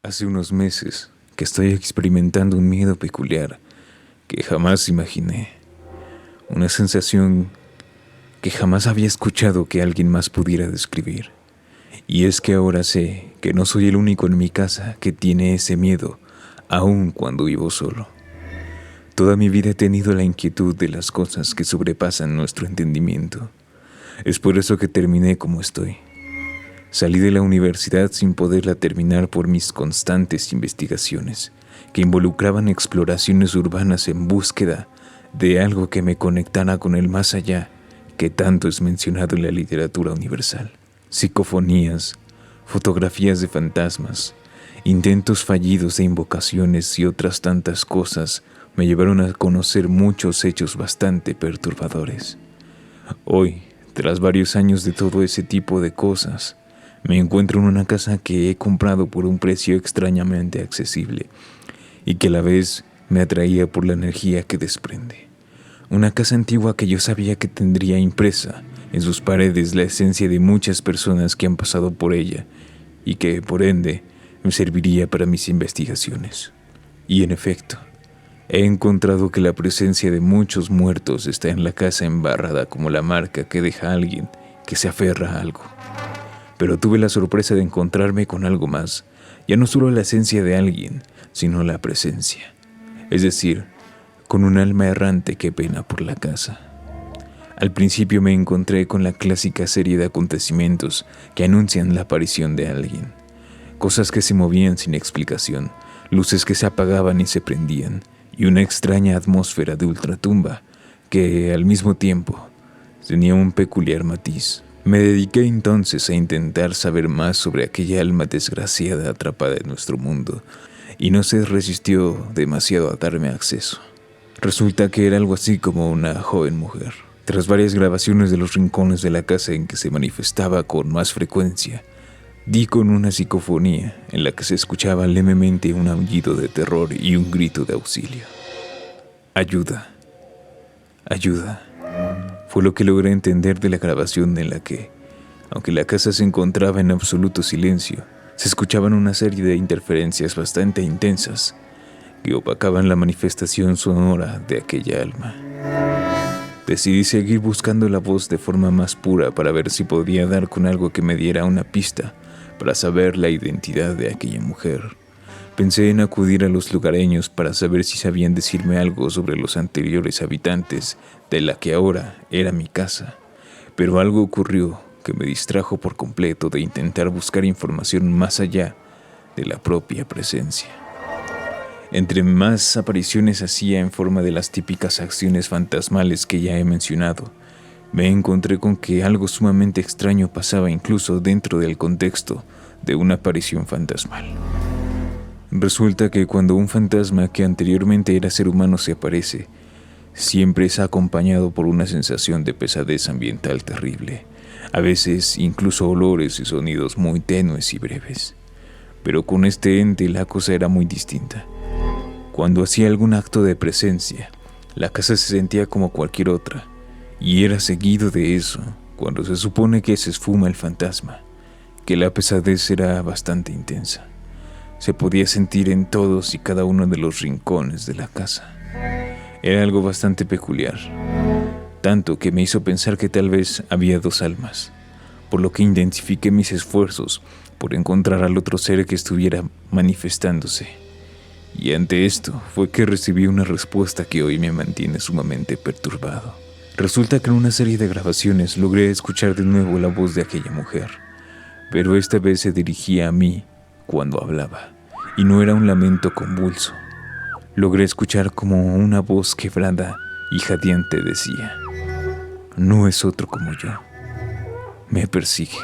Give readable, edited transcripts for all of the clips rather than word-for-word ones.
Hace unos meses que estoy experimentando un miedo peculiar que jamás imaginé. Una sensación que jamás había escuchado que alguien más pudiera describir. Y es que ahora sé que no soy el único en mi casa que tiene ese miedo, aun cuando vivo solo. Toda mi vida he tenido la inquietud de las cosas que sobrepasan nuestro entendimiento. Es por eso que terminé como estoy. Salí de la universidad sin poderla terminar por mis constantes investigaciones, que involucraban exploraciones urbanas en búsqueda de algo que me conectara con el más allá, que tanto es mencionado en la literatura universal. Psicofonías, fotografías de fantasmas, intentos fallidos de invocaciones y otras tantas cosas me llevaron a conocer muchos hechos bastante perturbadores. Hoy, tras varios años de todo ese tipo de cosas, me encuentro en una casa que he comprado por un precio extrañamente accesible y que a la vez me atraía por la energía que desprende. Una casa antigua que yo sabía que tendría impresa en sus paredes la esencia de muchas personas que han pasado por ella y que, por ende, me serviría para mis investigaciones. Y en efecto, he encontrado que la presencia de muchos muertos está en la casa embarrada como la marca que deja a alguien que se aferra a algo. Pero tuve la sorpresa de encontrarme con algo más, ya no solo la esencia de alguien, sino la presencia. Es decir, con un alma errante que pena por la casa. Al principio me encontré con la clásica serie de acontecimientos que anuncian la aparición de alguien. Cosas que se movían sin explicación, luces que se apagaban y se prendían, y una extraña atmósfera de ultratumba que, al mismo tiempo, tenía un peculiar matiz. Me dediqué entonces a intentar saber más sobre aquella alma desgraciada atrapada en nuestro mundo, y no se resistió demasiado a darme acceso. Resulta que era algo así como una joven mujer. Tras varias grabaciones de los rincones de la casa en que se manifestaba con más frecuencia, di con una psicofonía en la que se escuchaba levemente un aullido de terror y un grito de auxilio. Ayuda, ayuda. Fue lo que logré entender de la grabación en la que, aunque la casa se encontraba en absoluto silencio, se escuchaban una serie de interferencias bastante intensas que opacaban la manifestación sonora de aquella alma. Decidí seguir buscando la voz de forma más pura para ver si podía dar con algo que me diera una pista para saber la identidad de aquella mujer. Pensé en acudir a los lugareños para saber si sabían decirme algo sobre los anteriores habitantes de la que ahora era mi casa, pero algo ocurrió que me distrajo por completo de intentar buscar información más allá de la propia presencia. Entre más apariciones hacía en forma de las típicas acciones fantasmales que ya he mencionado, me encontré con que algo sumamente extraño pasaba incluso dentro del contexto de una aparición fantasmal. Resulta que cuando un fantasma que anteriormente era ser humano se aparece, siempre es acompañado por una sensación de pesadez ambiental terrible, a veces incluso olores y sonidos muy tenues y breves. Pero con este ente la cosa era muy distinta. Cuando hacía algún acto de presencia, la casa se sentía como cualquier otra, y era seguido de eso, cuando se supone que se esfuma el fantasma, que la pesadez era bastante intensa. Se podía sentir en todos y cada uno de los rincones de la casa. Era algo bastante peculiar, tanto que me hizo pensar que tal vez había dos almas, por lo que intensifiqué mis esfuerzos por encontrar al otro ser que estuviera manifestándose. Y ante esto fue que recibí una respuesta que hoy me mantiene sumamente perturbado. Resulta que en una serie de grabaciones logré escuchar de nuevo la voz de aquella mujer, pero esta vez se dirigía a mí cuando hablaba, y no era un lamento convulso. Logré escuchar como una voz quebrada y jadeante decía: no es otro como yo, me persigue.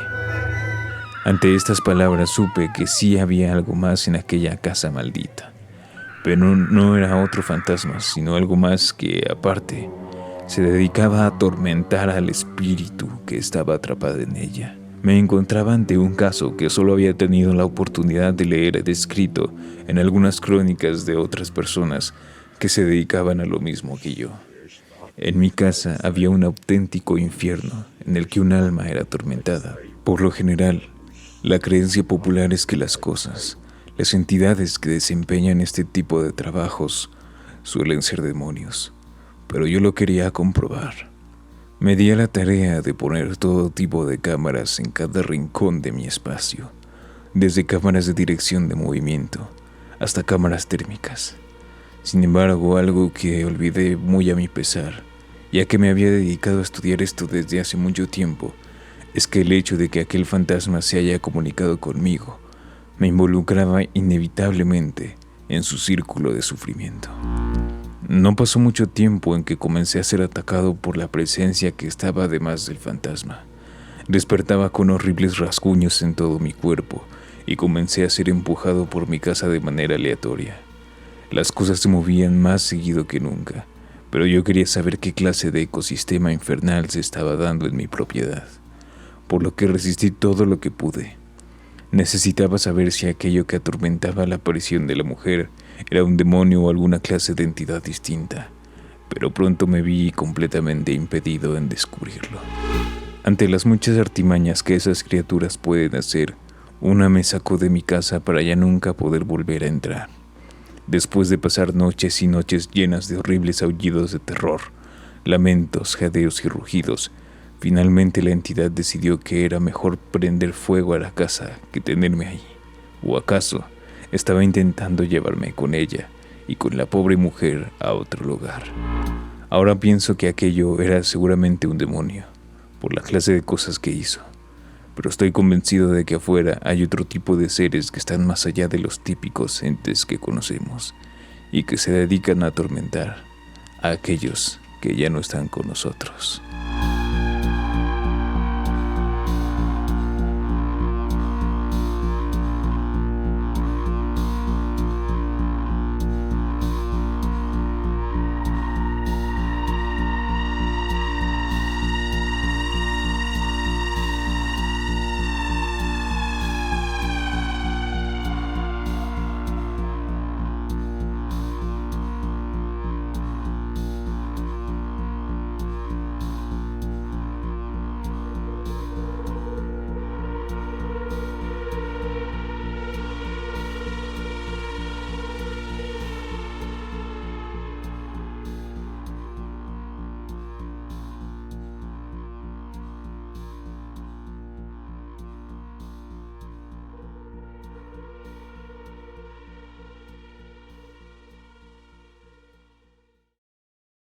Ante estas palabras supe que sí había algo más en aquella casa maldita. Pero no era otro fantasma, sino algo más que, aparte, se dedicaba a atormentar al espíritu que estaba atrapado en ella. Me encontraba ante un caso que solo había tenido la oportunidad de leer descrito en algunas crónicas de otras personas que se dedicaban a lo mismo que yo. En mi casa había un auténtico infierno en el que un alma era atormentada. Por lo general, la creencia popular es que las cosas, Las entidades que desempeñan este tipo de trabajos suelen ser demonios, pero yo lo quería comprobar. Me di a la tarea de poner todo tipo de cámaras en cada rincón de mi espacio, desde cámaras de dirección de movimiento hasta cámaras térmicas. Sin embargo, algo que olvidé muy a mi pesar, ya que me había dedicado a estudiar esto desde hace mucho tiempo, es que el hecho de que aquel fantasma se haya comunicado conmigo me involucraba inevitablemente en su círculo de sufrimiento. No pasó mucho tiempo en que comencé a ser atacado por la presencia que estaba además del fantasma. Despertaba con horribles rasguños en todo mi cuerpo y comencé a ser empujado por mi casa de manera aleatoria. Las cosas se movían más seguido que nunca, pero yo quería saber qué clase de ecosistema infernal se estaba dando en mi propiedad, por lo que resistí todo lo que pude. Necesitaba saber si aquello que atormentaba la aparición de la mujer era un demonio o alguna clase de entidad distinta, pero pronto me vi completamente impedido en descubrirlo. Ante las muchas artimañas que esas criaturas pueden hacer, una me sacó de mi casa para ya nunca poder volver a entrar. Después de pasar noches y noches llenas de horribles aullidos de terror, lamentos, jadeos y rugidos, finalmente la entidad decidió que era mejor prender fuego a la casa que tenerme ahí. ¿O acaso estaba intentando llevarme con ella y con la pobre mujer a otro lugar? Ahora pienso que aquello era seguramente un demonio, por la clase de cosas que hizo. Pero estoy convencido de que afuera hay otro tipo de seres que están más allá de los típicos entes que conocemos y que se dedican a atormentar a aquellos que ya no están con nosotros.